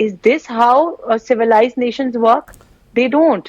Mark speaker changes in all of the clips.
Speaker 1: is this how civilized nations work? They don't.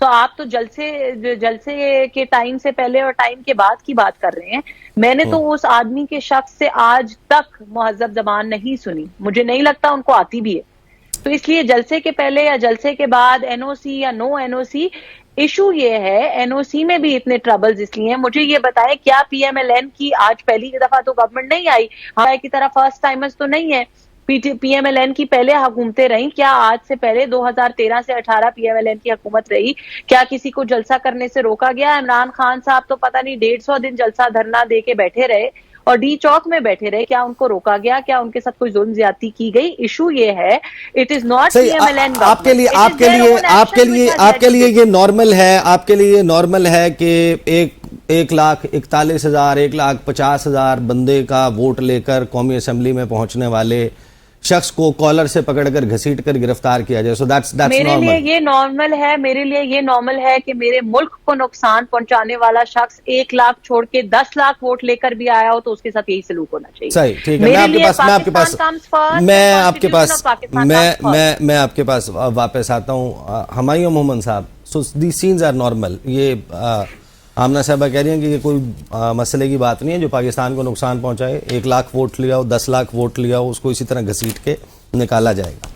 Speaker 1: سو آپ تو جلسے کے ٹائم سے پہلے اور ٹائم کے بعد کی بات کر رہے ہیں. میں نے تو اس آدمی کے شخص سے آج تک مہذب زبان نہیں سنی, مجھے نہیں لگتا ان کو آتی بھی ہے. تو اس لیے جلسے کے پہلے یا جلسے کے بعد این او سی یا نو این او سی, ایشو یہ ہے این او سی میں بھی اتنے ٹربلز اس لیے ہیں. مجھے یہ بتائیں کیا پی ایم ایل این کی آج پہلی دفعہ تو گورنمنٹ نہیں آئی, ہمارے کی طرح فرسٹ ٹائمرز تو نہیں ہے. پی ایم ایل این کی پہلے حکومتیں رہیں, کیا آج سے پہلے 2013 سے 18 پی ایم ایل این کی حکومت رہی, کیا کسی کو جلسہ کرنے سے روکا گیا؟ عمران خان صاحب تو پتہ نہیں 150 دن جلسہ دھرنا دے کے بیٹھے رہے اور ڈی چوک میں بیٹھے رہے, کیا ان کو روکا گیا؟ کیا ان کے ساتھ کوئی ظلم زیادتی کی گئی؟ ایشو یہ ہے it is not P M L N.
Speaker 2: آپ کے لیے یہ نارمل ہے, آپ کے لیے یہ نارمل ہے کہ 1,41,000 1,50,000 بندے کا ووٹ لے کر قومی اسمبلی میں پہنچنے والے شخص کو کالر سے پکڑ کر گھسیٹ کر گرفتار کیا جائے؟ سو دیٹس
Speaker 1: میرے
Speaker 2: نارمل.
Speaker 1: لیے یہ نارمل ہے, میرے لیے یہ نارمل ہے کہ میرے ملک کو نقصان پہنچانے والا شخص 1 لاکھ چھوڑ کے 10 لاکھ ووٹ لے کر بھی آیا ہو تو اس کے ساتھ یہی سلوک ہونا چاہیے.
Speaker 2: صحیح, ٹھیک ہے, میں آپ کے پاس واپس آتا ہوں. ہمایوں محمد صاحب, سو دی سینز آر نارمل. یہ آمنہ صاحبہ کہہ رہی ہیں کہ یہ کوئی مسئلے کی بات نہیں ہے جو پاکستان کو نقصان پہنچائے. 1 لاکھ ووٹ لیا ہو, 10 لاکھ ووٹ لیا ہو, اس کو اسی طرح گھسیٹ کے نکالا جائے گا.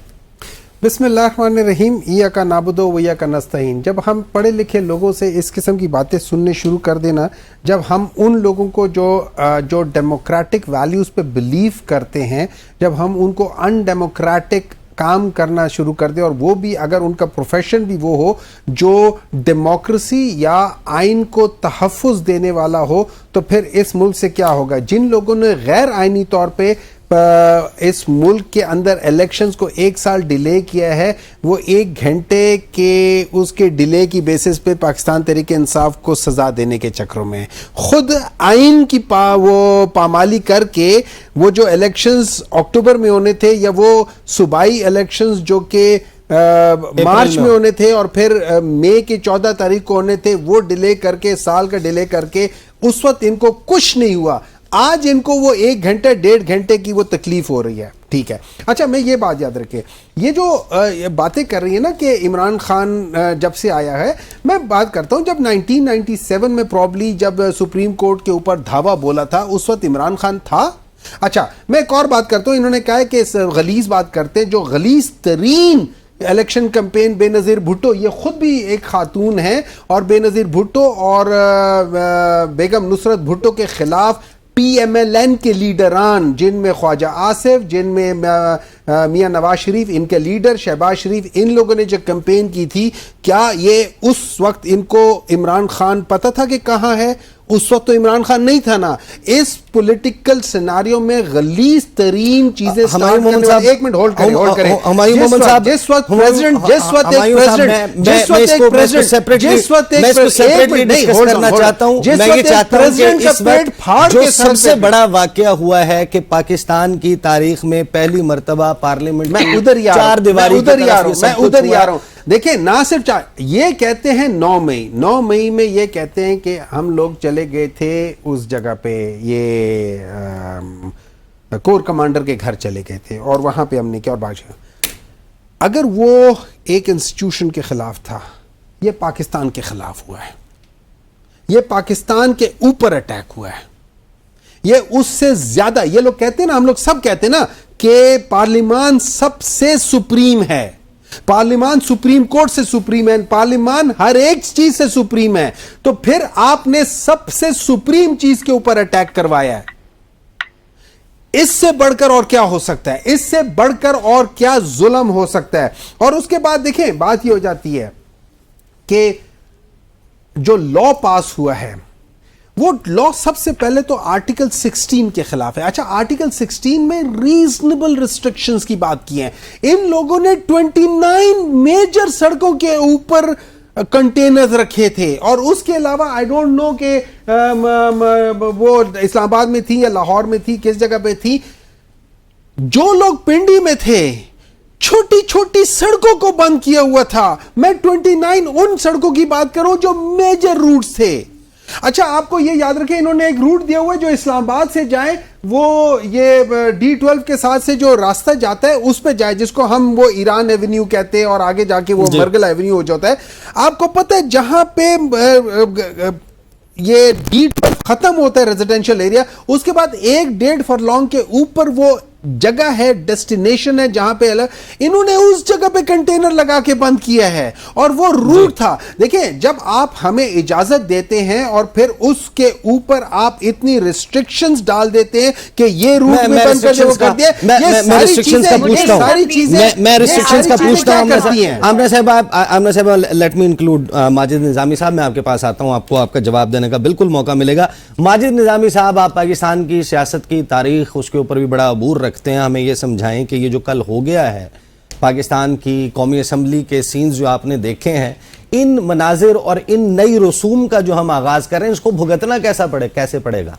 Speaker 3: بسم اللہ الرحمن الرحیم. ایاک نعبد و ایاک نستعین. جب ہم پڑھے لکھے لوگوں سے اس قسم کی باتیں سننے شروع کر دینا, جب ہم ان لوگوں کو جو ڈیموکریٹک ویلیوز پہ بلیو کرتے ہیں, جب ہم ان کو ان ڈیموکریٹک کام کرنا شروع کر دیں, اور وہ بھی اگر ان کا پروفیشن بھی وہ ہو جو ڈیموکریسی یا آئین کو تحفظ دینے والا ہو, تو پھر اس ملک سے کیا ہوگا؟ جن لوگوں نے غیر آئینی طور پہ اس ملک کے اندر الیکشنز کو 1 سال ڈیلے کیا ہے, وہ 1 گھنٹے کے اس کے ڈیلے کی بیسس پہ پاکستان تحریک انصاف کو سزا دینے کے چکروں میں خود آئین کی وہ پامالی کر کے وہ جو الیکشنز اکتوبر میں ہونے تھے, یا وہ صوبائی الیکشنز جو کہ مارچ میں ہونے تھے اور پھر مئی کی 14 تاریخ کو ہونے تھے, وہ ڈیلے کر کے, سال کا ڈیلے کر کے, اس وقت ان کو کچھ نہیں ہوا. آج ان کو وہ 1 گھنٹے 1.5 گھنٹے کی وہ تکلیف ہو رہی ہے. ٹھیک ہے, اچھا میں یہ بات یاد رکھے, یہ جو باتیں کر رہی ہیں نا کہ عمران خان جب سے آیا ہے, میں بات کرتا ہوں جب 1997 میں پرابلی جب سپریم کورٹ کے اوپر دھاوا بولا تھا, اس وقت عمران خان تھا. اچھا میں ایک اور بات کرتا ہوں, انہوں نے کہا ہے کہ غلیظ بات کرتے ہیں, جو غلیظ ترین الیکشن کمپین بے نظیر بھٹو, یہ خود بھی ایک خاتون ہیں, اور بے نظیر بھٹو اور بیگم نصرت بھٹو کے خلاف پی ایم ایل این کے لیڈران, جن میں خواجہ آصف, جن میں میاں نواز شریف ان کے لیڈر, شہباز شریف, ان لوگوں نے جو کمپین کی تھی, کیا یہ اس وقت ان کو عمران خان پتہ تھا کہ کہاں ہے؟ اس وقت تو عمران خان نہیں تھا نا. اس پولیٹیکل سیناریو میں غلیظ ترین چیزیں ایک منٹ ہولڈ کریں. جس وقت
Speaker 2: جو سب سے بڑا واقعہ ہوا ہے کہ پاکستان کی تاریخ میں پہلی مرتبہ پارلیمنٹ میں چار دیواری
Speaker 3: دیکھیں, نہ صرف یہ کہتے ہیں 9 مئی میں یہ کہتے ہیں کہ ہم لوگ چلے گئے تھے اس جگہ پہ, یہ کور کمانڈر کے گھر چلے گئے تھے, اور وہاں پہ ہم نے کیا اور بات. اگر وہ ایک انسٹیٹیوشن کے خلاف تھا, یہ پاکستان کے خلاف ہوا ہے, یہ پاکستان کے اوپر اٹیک ہوا ہے, یہ اس سے زیادہ. یہ لوگ کہتے ہیں نا, ہم لوگ سب کہتے ہیں نا کہ پارلیمان سب سے سپریم ہے, پارلیمان سپریم کورٹ سے سپریم ہے, پارلیمان ہر ایک چیز سے سپریم ہے, تو پھر آپ نے سب سے سپریم چیز کے اوپر اٹیک کروایا ہے. اس سے بڑھ کر اور کیا ہو سکتا ہے؟ اس سے بڑھ کر اور کیا ظلم ہو سکتا ہے؟ اور اس کے بعد دیکھیں بات یہ ہو جاتی ہے کہ جو لا پاس ہوا ہے, وہ لا سب سے پہلے تو آرٹیکل 16 کے خلاف ہے. اچھا, آرٹیکل 16 میں ریزنیبل ریسٹرکشنز کی بات کی ہے. ان لوگوں نے 29 میجر سڑکوں کے اوپر کنٹینرز رکھے تھے, اور اس کے علاوہ آئی ڈونٹ نو کہ وہ اسلام آباد میں تھی یا لاہور میں تھی, کس جگہ پہ تھی, جو لوگ پنڈی میں تھے چھوٹی چھوٹی سڑکوں کو بند کیا ہوا تھا. میں 29 ان سڑکوں کی بات کروں جو میجر روٹس تھے. اچھا, آپ کو یہ یاد رکھیں, انہوں نے ایک روٹ دیا ہوا ہے جو اسلام آباد سے جائیں وہ یہ D12 کے ساتھ سے جو راستہ جاتا ہے اس پہ جائے، جس کو ہم وہ ایران ایونیو کہتے ہیں، اور آگے جا کے وہ مرگل ایونیو ہو جاتا ہے. آپ کو پتہ ہے جہاں پہ یہ D12 ختم ہوتا ہے ریزیڈینشل ایریا، اس کے بعد 1.5 فرلانگ کے اوپر وہ جگہ ہے، ڈیسٹینیشن ہے جہاں پہ انہوں نے اس جگہ پہ کنٹینر لگا کے بند کیا ہے، اور وہ روٹ تھا. دیکھیں جب آپ ہمیں اجازت دیتے ہیں اور پھر اس کے اوپر آپ اتنی ریسٹرکشنز ڈال دیتے ہیں کہ یہ روٹ میں بند کر دیا، وہ کر دیا، یہ ساری چیزیں
Speaker 2: میں ریسٹرکشنز کا پوچھتا ہوں. آمنہ صاحب لیٹ می انکلوڈ ماجد نظامی صاحب. میں آپ کے پاس آتا ہوں، آپ کو آپ کا جواب دینے کا بالکل موقع ملے گا. ماجد نظامی صاحب، آپ پاکستان کی سیاست کی تاریخ، اس کے اوپر بھی بڑا عبور رکھتے ہیں. ہمیں یہ سمجھائیں کہ یہ جو کل ہو گیا ہے پاکستان کی قومی اسمبلی کے سینز جو آپ نے دیکھے ہیں، ان مناظر اور ان نئی رسوم کا جو ہم آغاز کریں، اس کو بھگتنا کیسے پڑے گا؟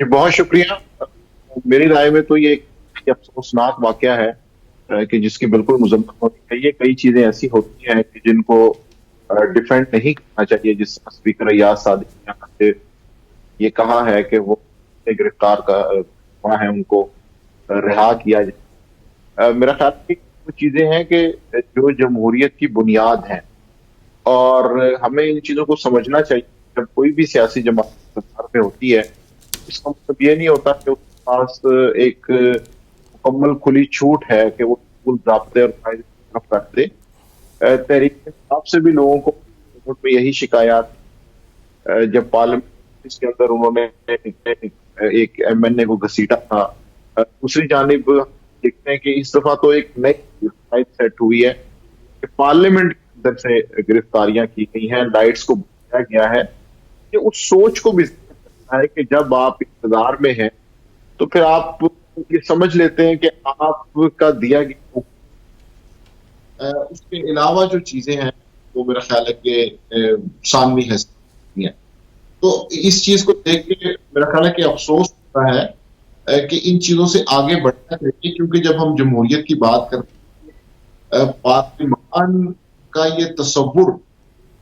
Speaker 4: بہت شکریہ. میری رائے میں تو یہ ایک افسوسناک واقعہ ہے کہ جس کی بالکل مذمت ہونی چاہیے. کئی چیزیں ایسی ہوتی ہیں کہ جن کو ڈیفینڈ نہیں کرنا چاہیے. جس اسپیکر ایاز صادق نے یہ کہا ہے کہ وہ گرفتار ہوا ہے، ان کو رہا کیا جائے. میرا خیال ہے کہ وہ چیزیں ہیں کہ جو جمہوریت کی بنیاد ہیں، اور ہمیں ان چیزوں کو سمجھنا چاہیے. جب کوئی بھی سیاسی جماعت سرکار پہ ہوتی ہے، اس کا مطلب یہ نہیں ہوتا کہ اس کے پاس ایک مکمل کھلی چھوٹ ہے کہ وہ اسکول ضابطے اور قاعدے کی طرف رکھ دے. تحریک انصاف سے بھی لوگوں کو یہی شکایات، جب پارلیمنٹ اس کے اندر انہوں نے ایک ایم این اے کو گھسیٹا تھا. دوسری جانب دیکھتے ہیں کہ اس دفعہ تو ایک نئی سیٹ ہوئی ہے کہ پارلیمنٹ کے اندر سے گرفتاریاں کی گئی ہیں، لائٹس کو بچایا گیا ہے. یہ اس سوچ کو بھی ہے کہ جب آپ اقتدار میں ہیں تو پھر آپ یہ سمجھ لیتے ہیں کہ آپ کا دیا گیا. اس کے علاوہ جو چیزیں ہیں وہ میرا خیال ہے کہ ثانوی ہیں. تو اس چیز کو دیکھ کے میرا خیال ہے کہ افسوس ہوتا ہے کہ ان چیزوں سے آگے بڑھنا چاہیے. کیونکہ جب ہم جمہوریت کی بات کرتے ہیں، پارلیمان کا یہ تصور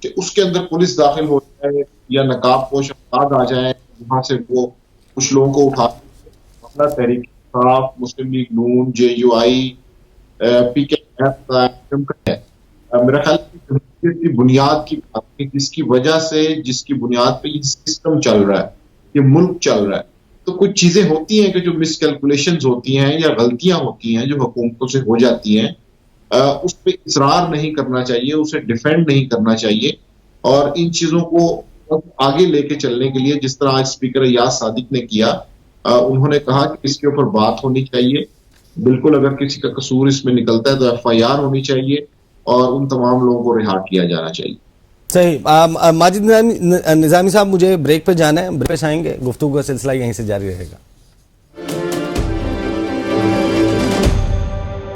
Speaker 4: کہ اس کے اندر پولیس داخل ہو جائے یا نقاب پوش افراد آ جائیں، وہاں سے وہ کچھ لوگوں کو اٹھا، تحریک انصاف، مسلم لیگ نون، JUI، PKF ہے. میرا خیال ہے کی بنیاد کی بات، جس کی وجہ سے، جس کی بنیاد پہ یہ سسٹم چل رہا ہے، یہ ملک چل رہا ہے. تو کچھ چیزیں ہوتی ہیں کہ جو مس کیلکولیشنز ہوتی ہیں یا غلطیاں ہوتی ہیں جو حکومتوں سے ہو جاتی ہیں، اس پہ اصرار نہیں کرنا چاہیے، اسے ڈیفینڈ نہیں کرنا چاہیے. اور ان چیزوں کو آگے لے کے چلنے کے لیے جس طرح آج اسپیکر ایاز صادق نے کیا، انہوں نے کہا کہ اس کے اوپر بات ہونی چاہیے. بالکل اگر کسی کا قصور اس میں نکلتا ہے تو FIR ہونی چاہیے اور ان تمام لوگوں کو رہا کیا جانا چاہیے.
Speaker 2: صحیح. ماجد نظامی صاحب، مجھے بریک پہ جانا ہے، بریک پہ آئیں گے، گفتگو کا سلسلہ یہیں سے جاری رہے گا.